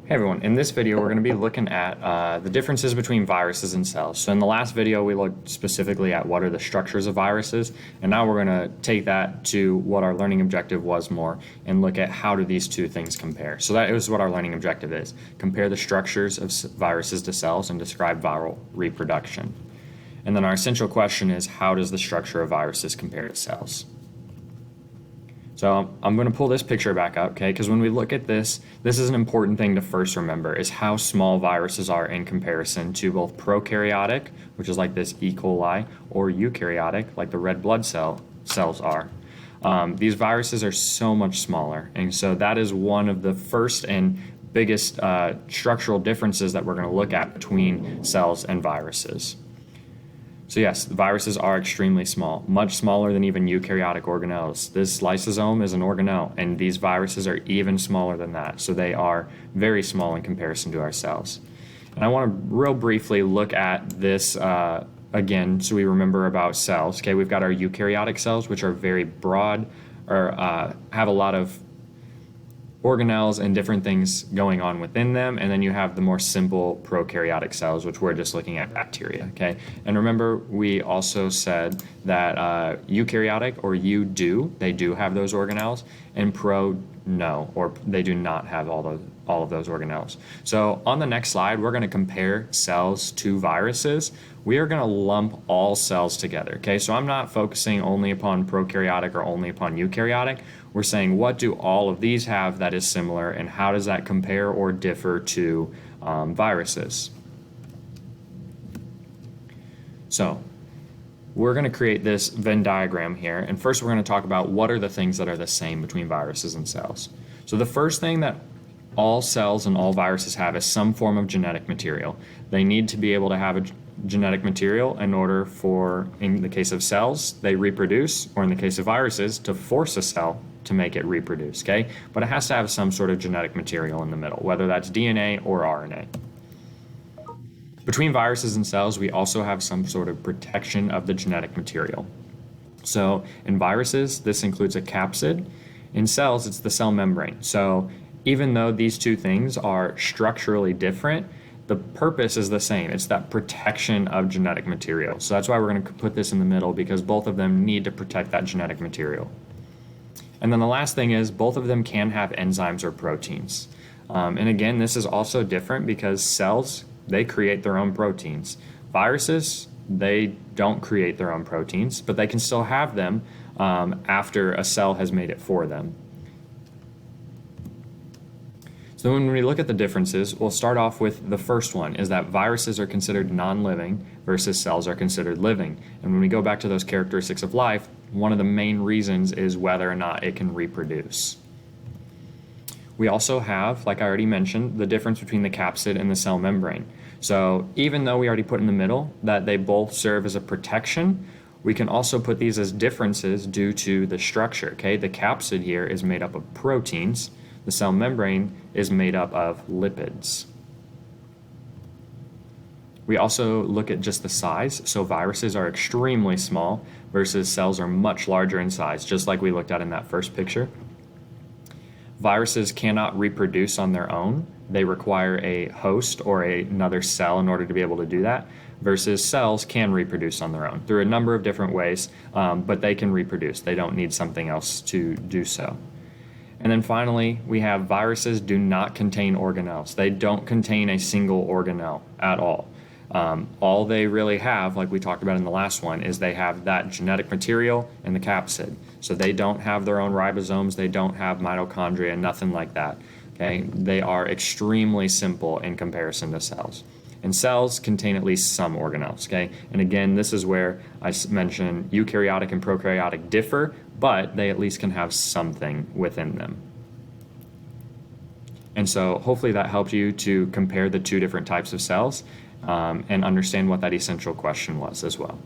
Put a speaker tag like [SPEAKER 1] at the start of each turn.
[SPEAKER 1] Hey everyone, in this video we're going to be looking at the differences between viruses and cells. So in the last video we looked specifically at what are the structures of viruses, and now we're going to take that to what our learning objective was more and look at how do these two things compare. So that is what our learning objective is. Compare the structures of viruses to cells and describe viral reproduction. And then our essential question is, how does the structure of viruses compare to cells? So I'm going to pull this picture back up, okay? Because when we look at this, this is an important thing to first remember, is how small viruses are in comparison to both prokaryotic, which is like this E. coli, or eukaryotic, like the red blood cells are. These viruses are so much smaller, and so that is one of the first and biggest structural differences that we're going to look at between cells and viruses. So yes, the viruses are extremely small, much smaller than even eukaryotic organelles. This lysosome is an organelle, and these viruses are even smaller than that. So they are very small in comparison to our cells. And I want to real briefly look at this again so we remember about cells. Okay, we've got our eukaryotic cells, which are very broad or have a lot of organelles and different things going on within them, and then you have the more simple prokaryotic cells, which we're just looking at bacteria, okay? And remember, we also said that eukaryotic, or they do have those organelles, and pro, no, or they do not have all of those organelles. So on the next slide, we're gonna compare cells to viruses. We are gonna lump all cells together, okay? So I'm not focusing only upon prokaryotic or only upon eukaryotic. We're saying, what do all of these have that is similar, and how does that compare or differ to viruses? So we're going to create this Venn diagram here, and first we're going to talk about what are the things that are the same between viruses and cells. So the first thing that all cells and all viruses have is some form of genetic material. They need to be able to have a genetic material in order for, in the case of cells, they reproduce, or in the case of viruses, to force a cell to make it reproduce, okay? But it has to have some sort of genetic material in the middle, whether that's DNA or RNA. Between viruses and cells, we also have some sort of protection of the genetic material. So in viruses, this includes a capsid. In cells, it's the cell membrane. So even though these two things are structurally different, the purpose is the same. It's that protection of genetic material. So that's why we're going to put this in the middle, because both of them need to protect that genetic material. And then the last thing is, both of them can have enzymes or proteins. And again, this is also different because cells, they create their own proteins. Viruses, they don't create their own proteins, but they can still have them after a cell has made it for them. So when we look at the differences, we'll start off with the first one, is that viruses are considered non-living versus cells are considered living. And when we go back to those characteristics of life, one of the main reasons is whether or not it can reproduce. We also have, like I already mentioned, the difference between the capsid and the cell membrane. So even though we already put in the middle that they both serve as a protection, we can also put these as differences due to the structure, okay? The capsid here is made up of proteins. The cell membrane is made up of lipids. We also look at just the size. So viruses are extremely small versus cells are much larger in size, just like we looked at in that first picture. Viruses cannot reproduce on their own. They require a host or another cell in order to be able to do that, versus cells can reproduce on their own through a number of different ways, but they can reproduce. They don't need something else to do so. And then finally, we have viruses do not contain organelles. They don't contain a single organelle at all. All they really have, like we talked about in the last one, is they have that genetic material and the capsid. So they don't have their own ribosomes, they don't have mitochondria, nothing like that. Okay? They are extremely simple in comparison to cells. And cells contain at least some organelles, okay? And again, this is where I mentioned eukaryotic and prokaryotic differ, but they at least can have something within them. And so hopefully that helped you to compare the two different types of cells and understand what that essential question was as well.